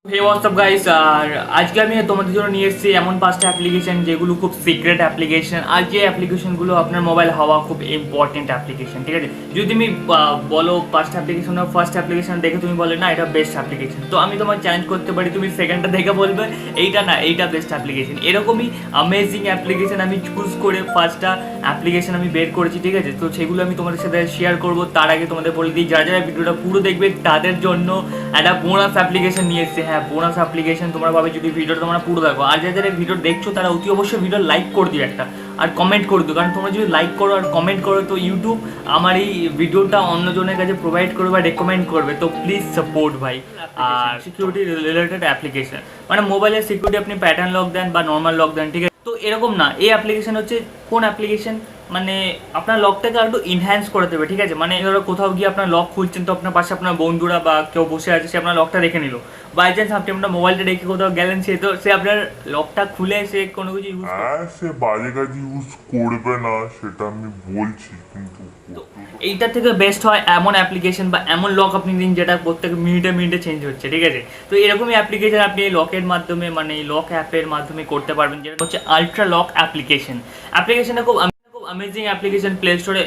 হে WhatsApp guys, আর আজকে আমি তোমাদের জন্য নিয়ে এসেছি এমন 5টা অ্যাপ্লিকেশন যেগুলো খুব সিক্রেট অ্যাপ্লিকেশন, আর যে অ্যাপ্লিকেশনগুলো আপনার মোবাইল হওয়া খুব ইম্পর্টেন্ট অ্যাপ্লিকেশন। ঠিক আছে, যদি তুমি বলো 5টা অ্যাপ্লিকেশন, ফার্স্ট অ্যাপ্লিকেশন দেখে তুমি বলে না এটা বেস্ট অ্যাপ্লিকেশন, তো আমি তোমার চ্যালেঞ্জ করতে পারি তুমি সেকেন্ডটা দেখে বলবে এইটা না, এইটা বেস্ট অ্যাপ্লিকেশন। এরকমই অ্যামেজিং অ্যাপ্লিকেশন আমি চুজ করে 5টা অ্যাপ্লিকেশন আমি বের করেছি। ঠিক আছে, তো সেগুলো আমি তোমাদের সাথে শেয়ার করবো। তার আগে তোমাদের বলে দিই, যারা যারা ভিডিওটা পুরো দেখবে তাদের জন্য একটা বোনাস অ্যাপ্লিকেশন নিয়ে এসেছে। হ্যাঁ, বোনাস অ্যাপ্লিকেশন তোমরা পাবে যদি ভিডিওটা তোমরা পুরো দেখো। আর যারা যারা ভিডিও দেখছো তারা অতি অবশ্যই ভিডিও লাইক করে দিও একটা, আর কমেন্ট করে দিও, কারণ তোমরা যদি লাইক করো আর কমেন্ট করো তো ইউটিউব আমার এই ভিডিওটা অন্যজনের কাছে প্রোভাইড করবে বা রেকমেন্ড করবে। তো প্লিজ সাপোর্ট ভাই। আর সিকিউরিটি রিলেটেড অ্যাপ্লিকেশন, মানে মোবাইলের সিকিউরিটি আপনি প্যাটার্ন লক দেন বা নর্মাল লক দেন, ঠিক আছে, তো এরকম না। এই অ্যাপ্লিকেশন হচ্ছে কোন অ্যাপ্লিকেশন, মানে আপনার লকটাকে আর একটু ইনহ্যান্স করে দেবে। ঠিক আছে, মানে ধরো কোথাও গিয়ে আপনার লক খুলছেন, তো আপনার পাশে আপনার বন্ধুরা বা কেউ বসে আছে, সে আপনার লকটা রেখে নিল। বাই চান্স আপনি আপনার মোবাইলটা রেখে কোথাও গেলেন, সে তো সে আপনার লকটা খুলে সে কোনো কিছু ইউজ সে বাজে কাজ ইউজ করবে না সেটা আমি বলছি, কিন্তু এইটা থেকে বেস্ট হয় এমন অ্যাপ্লিকেশন বা এমন লক আপনি দিন যেটা প্রত্যেক মিনিটে মিনিটে চেঞ্জ হচ্ছে। ঠিক আছে, তো এরকমই অ্যাপ্লিকেশন আপনি এই লকের মাধ্যমে, মানে এই লক অ্যাপের মাধ্যমে করতে পারবেন, যেটা হচ্ছে আলট্রা লক অ্যাপ্লিকেশন। অ্যাপ্লিকেশনটা খুব অ্যামেজিং অ্যাপ্লিকেশন, প্লে স্টোরে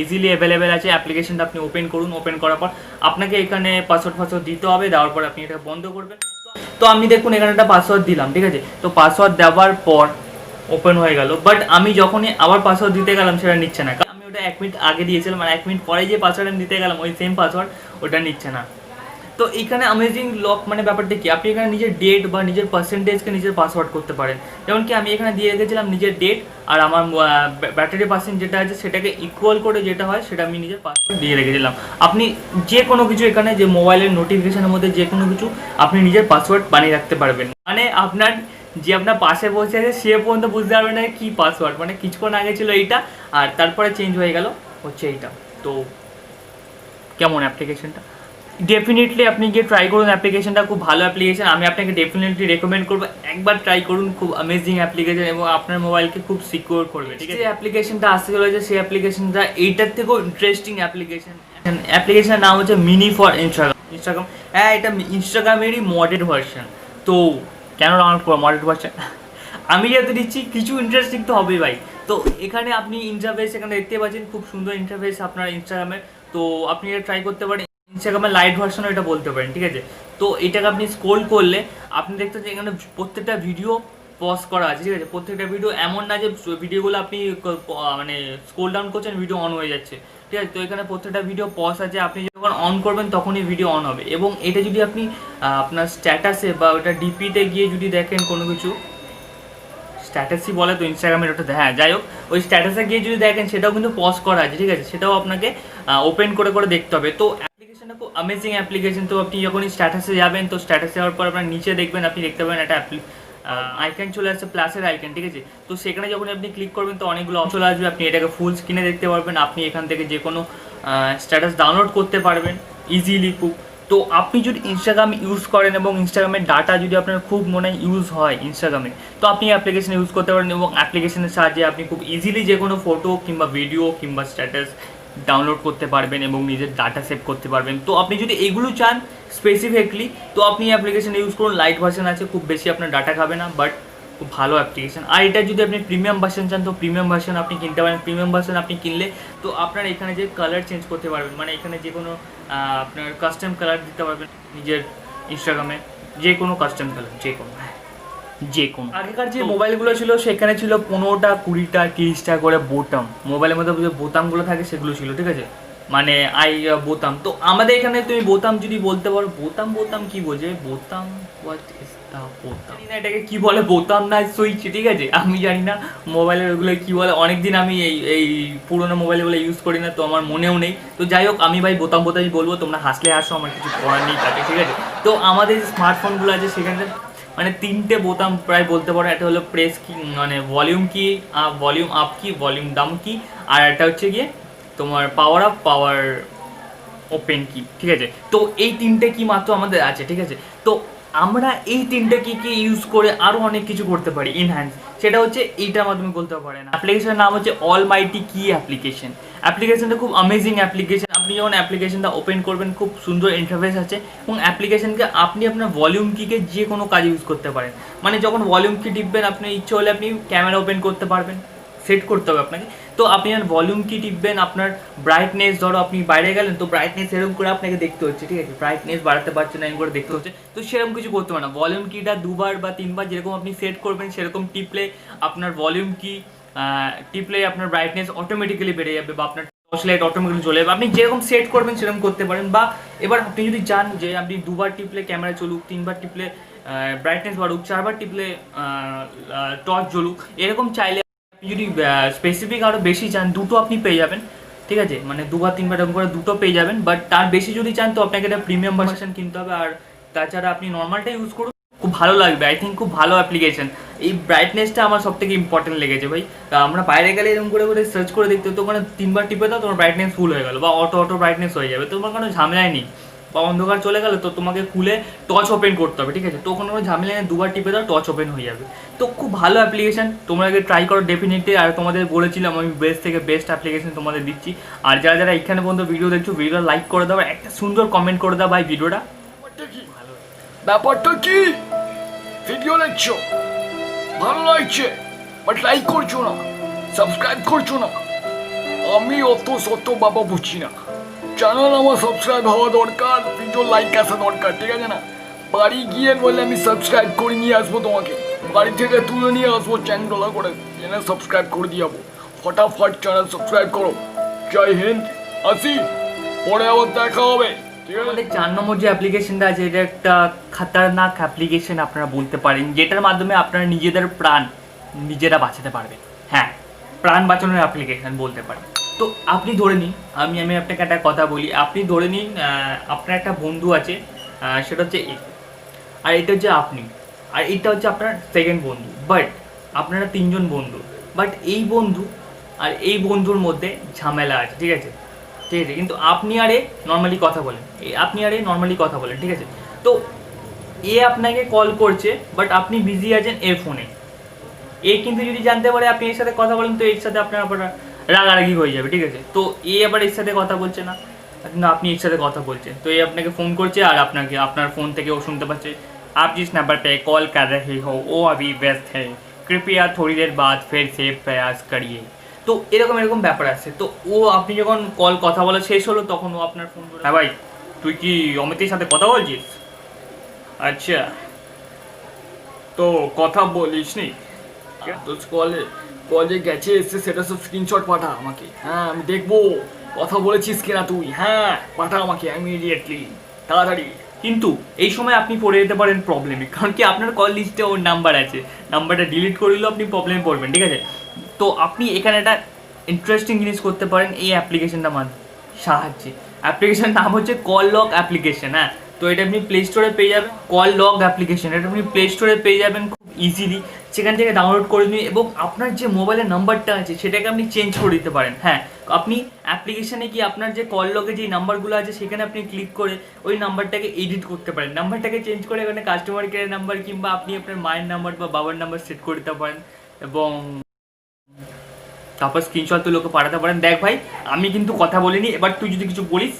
ইজিলি অ্যাভেলেবেল আছে। অ্যাপ্লিকেশনটা আপনি ওপেন করুন, ওপেন করার পর আপনাকে এখানে পাসওয়ার্ড দিতে হবে, দেওয়ার পর আপনি এটা বন্ধ করবেন। তো আমি দেখুন এখানে একটা পাসওয়ার্ড দিলাম, ঠিক আছে, তো পাসওয়ার্ড দেওয়ার পর ওপেন হয়ে গেল, বাট আমি যখনই আবার পাসওয়ার্ড দিতে গেলাম সেটা নিচ্ছে না। আমি ওটা 1 মিনিট আগে দিয়েছিলাম, মানে 1 মিনিট পরে যে পাসওয়ার্ড আমি দিতে গেলাম ওই সেম পাসওয়ার্ড ওটা নিচ্ছে না। তো এখানে অ্যামেজিং লক মানে ব্যাপারটা কি, আপনি এখানে নিজের ডেট বা নিজের পার্সেন্টেজকে নিজের পাসওয়ার্ড করতে পারেন। যেমন কি আমি এখানে দিয়ে রেখেছিলাম নিজের ডেট, আর আমার ব্যাটারি পার্সেন্ট যেটা আছে সেটাকে ইকুয়াল করে যেটা হয় সেটা আমি নিজের পাসওয়ার্ড দিয়ে রেখেছিলাম। আপনি যে কোনো কিছু এখানে যে মোবাইলের নোটিফিকেশনের মধ্যে যে কোনো কিছু আপনি নিজের পাসওয়ার্ড বানিয়ে রাখতে পারবেন, মানে আপনার যে আপনার পাশে বসে আছে সে পর্যন্ত বুঝতে পারবে না কি পাসওয়ার্ড, মানে কিছুক্ষণ আগে ছিল এইটা আর তারপরে চেঞ্জ হয়ে গেল হচ্ছে এইটা। তো কেমন অ্যাপ্লিকেশনটা? ডেফিনেটলি আপনি গিয়ে ট্রাই করুন, অ্যাপ্লিকেশনটা খুব ভালো অ্যাপ্লিকেশন, আমি আপনাকে ডেফিনেটলি রেকমেন্ড করবো একবার ট্রাই করুন। খুব অ্যামেজিং অ্যাপ্লিকেশন এবং আপনার মোবাইলকে খুব সিকিউর করবে। ঠিক আছে, অ্যাপ্লিকেশনটা আসতে চলেছে, সেই অ্যাপ্লিকেশনটা এইটার থেকেও ইন্টারেস্টিং অ্যাপ্লিকেশন। অ্যাপ্লিকেশনের নাম হচ্ছে মিনি ফর ইনস্টাগ্রাম। হ্যাঁ, এটা ইনস্টাগ্রামেরই মডেড ভার্সন। তো কেন ডাউনলোড করবো মডেড ভার্সন? আমি যেহেতু দিচ্ছি কিছু ইন্টারেস্টিং তো হবেই ভাই। তো এখানে আপনি ইন্টারফেস এখানে দেখতে পাচ্ছেন, খুব সুন্দর ইন্টারফেস আপনার ইনস্টাগ্রামের। তো আপনি এটা ট্রাই করতে পারেন, ইনস্টাগ্রামের লাইট ভার্সনও এটা বলতে পারেন। ঠিক আছে, তো এটাকে আপনি স্ক্রোল করলে আপনি দেখতে পাচ্ছেন এখানে প্রত্যেকটা ভিডিও পজ করা আছে। ঠিক আছে, প্রত্যেকটা ভিডিও এমন না যে ভিডিওগুলো আপনি মানে স্ক্রোল ডাউন করছেন ভিডিও অন হয়ে যাচ্ছে। ঠিক আছে, তো এখানে প্রত্যেকটা ভিডিও পজ আছে, আপনি যখন অন করবেন তখনই ভিডিও অন হবে। এবং এটা যদি আপনি আপনার স্ট্যাটাসে বা ওটা ডিপিতে গিয়ে যদি দেখেন কোনো কিছু, স্ট্যাটাসই বলে তো ইনস্টাগ্রামের ওটাতে, হ্যাঁ যাই হোক, ওই স্ট্যাটাসে গিয়ে যদি দেখেন সেটাও কিন্তু পজ করা আছে। ঠিক আছে, সেটাও আপনাকে ওপেন করে করে দেখতে হবে। তো অ্যাপ্লিকেশনটা খুব অ্যামেজিং অ্যাপ্লিকেশন। তো আপনি যখনই স্ট্যাটাসে যাবেন, তো স্ট্যাটাসে যাওয়ার পর আপনার নিচে দেখবেন, আপনি দেখতে পাবেন একটা আইকন চলে আসছে, প্লাসের আইকন। ঠিক আছে, তো সেখানে যখন আপনি ক্লিক করবেন তো অনেকগুলো চলে আসবে, আপনি এটাকে ফুল স্ক্রিনে দেখতে পারবেন। আপনি এখান থেকে যে কোনো স্ট্যাটাস ডাউনলোড করতে পারবেন ইজিলি খুব। তো আপনি যদি ইনস্টাগ্রাম ইউজ করেন এবং ইনস্টাগ্রামের ডাটা যদি আপনার খুব মনে ইউজ হয় ইনস্টাগ্রামে, তো আপনি অ্যাপ্লিকেশন ইউজ করতে পারেন এবং অ্যাপ্লিকেশনের সাহায্যে আপনি খুব ইজিলি যে কোনো ফটো কিংবা ভিডিও কিংবা স্ট্যাটাস ডাউনলোড করতে পারবেন এবং নিজের ডাটা সেভ করতে পারবেন। তো আপনি যদি এগুলো চান স্পেসিফিকলি, তো আপনি অ্যাপ্লিকেশন ইউজ করুন। লাইট ভার্সন আছে, খুব বেশি আপনার ডাটা খাবে না, বাট খুব ভালো অ্যাপ্লিকেশন। আর এটা যদি আপনি প্রিমিয়াম ভার্সন চান তো প্রিমিয়াম ভার্সন আপনি কিনতে পারেন। প্রিমিয়াম ভার্সন আপনি কিনলে তো আপনার এখানে যে কালার চেঞ্জ করতে পারবেন, মানে এখানে যে কোনো আপনার কাস্টম কালার দিতে পারবেন নিজের ইনস্টাগ্রামে, যে কোনো কাস্টম কালার, যে কোনো। আগেকার যে মোবাইলগুলো ছিল সেখানে ছিল 15টা 20টা 30টা করে বোতাম, মোবাইলের মধ্যে যে বোতামগুলো থাকে সেগুলো ছিল। ঠিক আছে, মানে বোতাম। তো আমাদের এখানে তুমি বোতাম যদি বলতে পারো, বোতাম বোতাম কি বোঝে বোতাম, হোয়াট ইজ দা বোতাম, না এটাকে কি বলে, বোতাম না সুইচ। ঠিক আছে, আমি জানি না মোবাইলের ওগুলো কি বলে, অনেকদিন আমি এই পুরোনো মোবাইলগুলো ইউজ করি না, তো আমার মনেও নেই। তো যাই হোক, আমি ভাই বোতাম বোতামই বলবো, তোমরা হাসলে হাসো, আমার কিছু করার নেই তাকে। ঠিক আছে, তো আমাদের যে স্মার্টফোনগুলো আছে সেখানে মানে 3টে বোতাম প্রায় বলতে পারো। একটা হলো প্রেস কি, মানে ভলিউম কি, ভলিউম আপ কি, ভলিউম ডাউন কি, আর একটা হচ্ছে গিয়ে তোমার পাওয়ার আপ পাওয়ার ওপেন কি। ঠিক আছে, তো এই 3টে কি মাত্র আমাদের আছে। ঠিক আছে, তো আমরা এই 3টে কি ইউজ করে আরও অনেক কিছু করতে পারি ইনহ্যান্স, সেটা হচ্ছে এইটার মাধ্যমে বলতে পারে না। অ্যাপ্লিকেশনের নাম হচ্ছে অল মাইটি কি অ্যাপ্লিকেশন। অ্যাপ্লিকেশনটা খুব অ্যামেজিং অ্যাপ্লিকেশন। আপনি যখন অ্যাপ্লিকেশনটা ওপেন করবেন খুব সুন্দর ইন্টারফেস আছে এবং অ্যাপ্লিকেশনকে আপনি আপনার ভলিউম কিকে যে কোনো কাজে ইউজ করতে পারেন। মানে যখন ভলিউম কি টিপবেন আপনি ইচ্ছে হলে আপনি ক্যামেরা ওপেন করতে পারবেন, সেট করতে হবে আপনাকে। তো আপনি আর ভলিউম কি টিপবেন, আপনার ব্রাইটনেস ধরো আপনি বাইরে গেলেন তো ব্রাইটনেস এরকম করে আপনাকে দেখতে হচ্ছে, ঠিক আছে, ব্রাইটনেস বাড়াতে পারছেন এরকম করে দেখতে হচ্ছে, তো সেরকম কিছু করতে পারে না। ভলিউম কিটা 2বার বা 3বার যেরকম আপনি সেট করবেন সেরকম টিপলে আপনার ভলিউম কি টিপলে আপনার ব্রাইটনেস অটোমেটিক্যালি বেড়ে যাবে বা আপনার টর্চ লাইট অটোমেটিক্যালি চলে যাবে। আপনি যেরকম সেট করবেন সেরকম করতে পারেন। বা এবার আপনি যদি চান যে আপনি 2বার টিপলে ক্যামেরা চলুক, 3বার টিপলে ব্রাইটনেস বাড়ুক, 4বার টিপলে টর্চ জ্বলুক, এরকম চাইলে আপনি যদি স্পেসিফিক আরও বেশি চান দুটো আপনি পেয়ে যাবেন, ঠিক আছে, মানে 2বার 3বার এরকম করে দুটো পেয়ে যাবেন। বাট তার বেশি যদি চান তো আপনাকে একটা প্রিমিয়াম ভার্সন কিনতে হবে। আর তাছাড়া আপনি নর্মালটা ইউজ করুন, খুব ভালো লাগবে। আই থিঙ্ক খুব ভালো অ্যাপ্লিকেশন। এই ব্রাইটনেসটা আমার সব থেকে ইম্পর্টেন্ট লেগেছে ভাই। আমরা বাইরে গেলে এরকম করে করে সার্চ করে দেখতে তো ওখানে 3বার টিপে দাও তোমার ব্রাইটনেস ফুল হয়ে গেল বা অটো ব্রাইটনেস হয়ে যাবে, তোমার কোনো ঝামেলাই নেই। বা অন্ধকার চলে গেল তো তোমাকে খুলে টর্চ ওপেন করতে হবে, ঠিক আছে, তো কোনো ঝামেলা নেই, 2বার টিপে দাও টর্চ ওপেন হয়ে যাবে। তো খুব ভালো অ্যাপ্লিকেশন, তোমরা আগে ট্রাই করো ডেফিনেটলি। আর তোমাদের বলেছিলাম আমি বেস্ট থেকে বেস্ট অ্যাপ্লিকেশন তোমাদের দিচ্ছি। আর যারা যারা এখানে পর্যন্ত ভিডিও দেখছো ভিডিওটা লাইক করে দাও, একটা সুন্দর কমেন্ট করে দাও ভাই ভিডিওটা ব্যাপারটা কি, ভিডিও দেখছো ভালো লাগছে বাট লাইক করছো না, সাবস্ক্রাইব করছো না। আমি অত শত বাবা বুঝছি না, চ্যানেল আমার সাবস্ক্রাইব হওয়া দরকার, ভিডিও লাইক আসা দরকার, ঠিক আছে না? বাড়ি গিয়ে বললে আমি সাবস্ক্রাইব করে নিয়ে আসবো, তোমাকে বাড়ি থেকে তুলে নিয়ে আসবো চ্যানেল করে, চ্যানেল সাবস্ক্রাইব করে দিয়ে যাবো। ফটাফট চ্যানেল সাবস্ক্রাইব করো। জয় হিন্দ, আসি, পরে আবার দেখা হবে। আমাদের 4 নম্বর যে অ্যাপ্লিকেশনটা আছে এটা একটা খতরনাক অ্যাপ্লিকেশন আপনারা বলতে পারেন, যেটার মাধ্যমে আপনারা নিজেদের প্রাণ নিজেরা বাঁচাতে পারবেন। হ্যাঁ, প্রাণ বাঁচানোর অ্যাপ্লিকেশন বলতে পারেন। তো আপনি ধরে নিন, আমি আপনাকে একটা কথা বলি, আপনি ধরে নিন আপনার একটা বন্ধু আছে, সেটা হচ্ছে এ, আর এটা হচ্ছে আপনি, আর এটা হচ্ছে আপনার সেকেন্ড বন্ধু। বাট আপনারা 3জন বন্ধু, বাট এই বন্ধু আর এই বন্ধুর মধ্যে ঝামেলা আছে, ঠিক আছে, ঠিক আছে, কিন্তু আপনি আর এ নর্মালি কথা বলেন, ঠিক আছে। তো এ আপনাকে কল করছে বাট আপনি বিজি আছেন এর ফোনে। এ কিন্তু যদি জানতে পারে আপনি এর সাথে কথা বলেন তো এর সাথে আপনার আবার রাগারাগি হয়ে যাবে, ঠিক আছে। তো এ আবার এর সাথে কথা বলছে না, কিন্তু আপনি এর সাথে কথা বলছেন, তো এ আপনাকে ফোন করছে আর আপনাকে আপনার ফোন থেকে ও শুনতে পাচ্ছে आप जिस नंबर पे कॉल कर रहे हो वो अभी व्यस्त है, कृपया थोड़ी देर बाद फिर से प्रयास करिए। তো এরকম ব্যাপার আছে। তো ও আপনি যখন কথা বলা শেষ হলো তখন ও আপনার ফোন করে, হ্যাঁ ভাই তুই কি অমিতের সাথে কথা বলছিস? আচ্ছা, তো কথা বলিস নি তো কলে গেছে এসে সেটা সব স্ক্রিনশট পাঠা আমাকে, হ্যাঁ আমি দেখবো কথা বলেছিস কিনা তুই, হ্যাঁ পাঠা আমাকে ইমিডিয়েটলি, তাড়াতাড়ি। কিন্তু এই সময় আপনি পড়ে যেতে পারেন প্রবলেমে, কারণ কি আপনার কল লিস্টে ওর নাম্বার আছে, নাম্বারটা ডিলিট করে দিলেও আপনি প্রবলেমে পড়বেন, ঠিক আছে। তো আপনি এখানে একটা ইন্টারেস্টিং জিনিস করতে পারেন এই অ্যাপ্লিকেশনটার সাহায্যে। অ্যাপ্লিকেশন নাম হচ্ছে কল লগ অ্যাপ্লিকেশন। হ্যাঁ, তো এটা আপনি প্লে স্টোরে পেয়ে যাবেন, কল লগ অ্যাপ্লিকেশন, এটা আপনি প্লে স্টোরে পেয়ে যাবেন খুব ইজিলি। সেখান থেকে ডাউনলোড করে নিন এবং আপনার যে মোবাইলের নাম্বারটা আছে সেটাকে আপনি চেঞ্জ করে দিতে পারেন। হ্যাঁ, আপনি অ্যাপ্লিকেশানে গিয়ে আপনার যে কল লগে যে নাম্বারগুলো আছে সেখানে আপনি ক্লিক করে ওই নাম্বারটাকে এডিট করতে পারেন, নাম্বারটাকে চেঞ্জ করে এখানে কাস্টমার কেয়ার নাম্বার কিংবা আপনি আপনার মায়ের নাম্বার বা বাবার নাম্বার সেট করে দিতে পারেন এবং তারপর স্ক্রিনশট তুলে লোকে পাঠাতে পারেন, দেখ ভাই আমি কিন্তু কথা বলিনি, এবার তুই যদি কিছু বলিস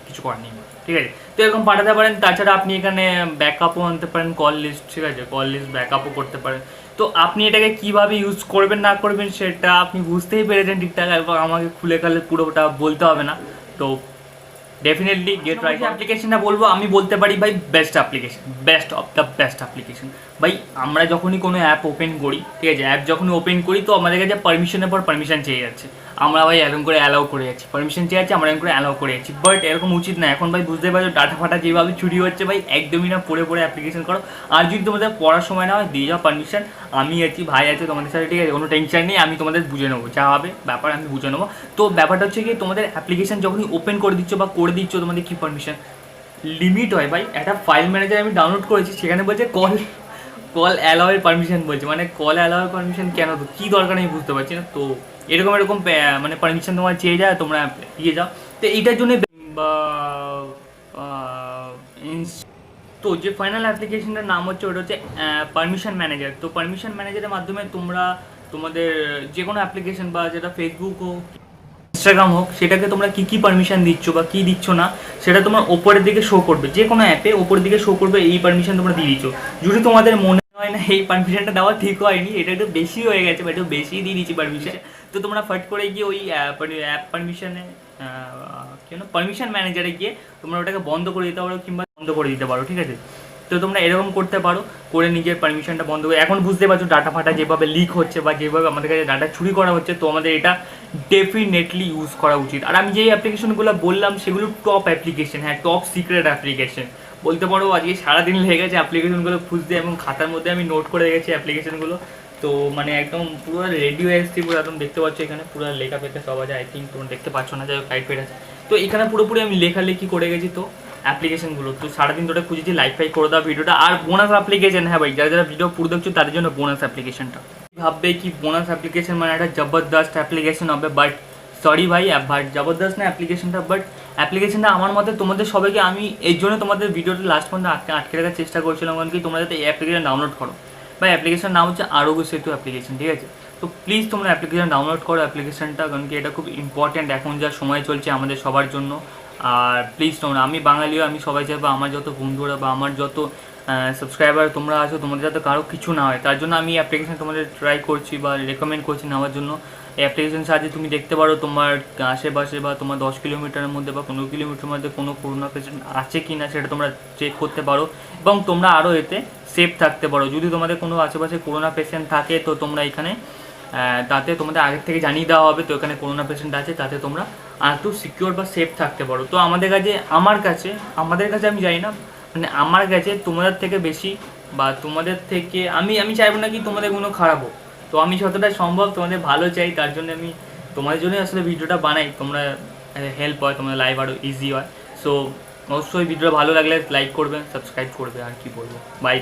কিছু করার নেই, ঠিক আছে। তো এরকম পাঠাতে পারেন। তাছাড়া আপনি এখানে ব্যাকআপও আনতে পারেন, কল লিস্ট, ঠিক আছে, কল লিস্ট ব্যাকআপও করতে পারেন। তো আপনি এটাকে কীভাবে ইউজ করবেন না করবেন সেটা আপনি বুঝতেই পেরেছেন ঠিকঠাক, এবং আমাকে খুলে খালে পুরোটা বলতে হবে না। তো ডেফিনেটলি গেট রাইট অ্যাপ্লিকেশনটা বলবো, আমি বলতে পারি ভাই best application, best of the best application. ভাই আমরা যখনই কোনো অ্যাপ ওপেন করি, ঠিক আছে, অ্যাপ যখনই ওপেন করি তো আমাদের কাছে পারমিশনের পর পারমিশন চেয়ে যাচ্ছে, আমরা ভাই এরকম করে অ্যালাউ করে যাচ্ছি, পারমিশন চেয়ে যাচ্ছে আমরা এরকম করে অ্যালাউ করে যাচ্ছি। বাট এরকম উচিত না। এখন ভাই বুঝতে পারছো ডাটা ফাটা যেভাবে চুরি হচ্ছে, ভাই একদমই না, পড়ে অ্যাপ্লিকেশন করো। আর যদি তোমাদের পড়ার সময় না হয় দিয়ে যাও পারমিশন, আমি আছি, ভাই আছে তোমাদের সাথে, ঠিক আছে, কোনো টেনশন নেই, আমি তোমাদের বুঝে নেবো, যা হবে ব্যাপার আমি বুঝে নেবো। তো ব্যাপারটা হচ্ছে কি তোমাদের অ্যাপ্লিকেশন যখনই ওপেন করে দিচ্ছ বা করে দিচ্ছ তোমাদের কী পারমিশন লিমিট হয় ভাই। একটা ফাইল ম্যানেজার আমি ডাউনলোড করেছি, সেখানে বলছে কল অ্যালাউয়ের পারমিশন বলছে, মানে কল অ্যালাউয়ের পারমিশন কেন, তো কী দরকার আমি বুঝতে পারছি না। তো এরকম মানে পারমিশন তোমার চেয়ে যায়, তোমরা দিয়ে যাও। তো এইটার জন্য বা তো যে ফাইনাল অ্যাপ্লিকেশনটার নাম হচ্ছে ওটা হচ্ছে পারমিশন ম্যানেজার। তো পারমিশন ম্যানেজারের মাধ্যমে তোমরা তোমাদের যে কোনো অ্যাপ্লিকেশন বা যেটা ফেসবুক হোক ইনস্টাগ্রাম হোক, সেটাকে তোমরা কী পারমিশন দিচ্ছ বা কী দিচ্ছ না সেটা তোমার ওপরের দিকে শো করবে, যে কোনো অ্যাপে ওপরের দিকে শো করবে এই পারমিশন তোমরা দিয়ে দিচ্ছ। যদি তোমাদের মনে হয় না এই পারমিশনটা দেওয়া ঠিক হয়নি, এটা একটু বেশি হয়ে গেছে বা একটু বেশি দিয়ে দিচ্ছি পারমিশন, তো তোমরা ফট করে গিয়ে ওই অ্যাপ পারমিশনে কেন পারমিশন ম্যানেজারে গিয়ে তোমরা ওটাকে বন্ধ করে দিতে পারো কিংবা বন্ধ করে দিতে পারো, ঠিক আছে। তো তোমরা এরকম করতে পারো, করে নিজের পারমিশনটা বন্ধ করে। এখন বুঝতে পারছো ডাটা ফাটা যেভাবে লিক হচ্ছে বা যেভাবে আমাদের কাছে ডাটা চুরি করা হচ্ছে, তো আমাদের এটা ডেফিনেটলি ইউজ করা উচিত। আর আমি যেই অ্যাপ্লিকেশনগুলো বললাম সেগুলো টপ অ্যাপ্লিকেশন, হ্যাঁ টপ সিক্রেট অ্যাপ্লিকেশন বলতে পারো। আজকে সারাদিন লেগে গেছে অ্যাপ্লিকেশনগুলো খুঁজতে এবং খাতার মধ্যে আমি নোট করে রেখেছি অ্যাপ্লিকেশনগুলো। তো মানে একদম পুরো রেডি হয়ে এসেছি, পুরো একদম দেখতে পাচ্ছ এখানে পুরো লেখা পেতে সব আছে। আই থিঙ্ক তোমরা দেখতে পাচ্ছ না, যাই হোক লাইট পেট আছে। তো এখানে পুরোপুরি আমি লেখালেখি করে গেছি তো অ্যাপ্লিকেশনগুলো। তো সারাদিন ধরে খুঁজেছি, লাইক ফাইক করে দাও ভিডিওটা। আর বোনাস অ্যাপ্লিকেশন, হ্যাঁ ভাই যারা যারা ভিডিও পুরো দেখছো তাদের জন্য বোনাস অ্যাপ্লিকেশনটা। ভাববে কি বোনাস অ্যাপ্লিকেশন মানে একটা জবরদস্ত অ্যাপ্লিকেশন হবে, বাট সরি ভাই, বাট জবরদস্ত না অ্যাপ্লিকেশনটা, বাট অ্যাপ্লিকেশনটা আমার মতে তোমাদের সবাইকে আমি এই জন্য তোমাদের ভিডিওটা লাস্ট পর্যন্ত আটকে রাখার চেষ্টা করছিলাম, কারণ কি তোমরা যাতে এই অ্যাপ্লিকেশন ডাউনলোড করো। বা অ্যাপ্লিকেশন নাম হচ্ছে আরোগ্য সেতু অ্যাপ্লিকেশন, ঠিক আছে। তো প্লিজ তোমরা অ্যাপ্লিকেশন ডাউনলোড করো অ্যাপ্লিকেশনটা, কারণ কি এটা খুব ইম্পর্ট্যান্ট এখন যা সময় চলছে আমাদের সবার জন্য। আর প্লিজ তোমরা, আমি বাঙালিও, আমি সবাই চাইবো আমার যত বন্ধুরা বা আমার যত সাবস্ক্রাইবার তোমরা আছো তোমাদের যাতে কারো কিছু না হয়, তার জন্য আমি অ্যাপ্লিকেশন তোমাদের ট্রাই করছি বা রেকমেন্ড করছি নেওয়ার জন্য। এই অ্যাপ্লিকেশন সাহায্যে তুমি দেখতে পারো তোমার আশেপাশে বা তোমার 10 কিলোমিটারের মধ্যে বা 15 কিলোমিটারের মধ্যে কোনো করোনা পেশেন্ট আছে কি না সেটা তোমরা চেক করতে পারো এবং তোমরা আরও এতে সেফ থাকতে পারো। যদি তোমাদের কোনো আশেপাশে করোনা পেশেন্ট থাকে তো তোমরা এখানে তাতে তোমাদের আগের থেকে জানিয়ে দেওয়া হবে তো এখানে করোনা পেশেন্ট আছে, তাতে তোমরা আর একটু সিকিউর বা সেফ থাকতে পারো। তো আমাদের কাছে আমি জানি না, মানে আমার কাছে তোমাদের থেকে বেশি বা তোমাদের থেকে আমি চাইবো না কি তোমাদের কোনো খারাপ হোক। তো আমি যতটা সম্ভব তোমাদের ভালো চাই, তার জন্য আমি তোমাদের জন্যই আসলে ভিডিওটা বানাই, তোমরা হেল্প হয়, তোমাদের লাইফ আরও ইজি হয়। সো অবশ্যই ভিডিওটা ভালো লাগলে লাইক করবে, সাবস্ক্রাইব করবে, আর কি বলবো, বাই।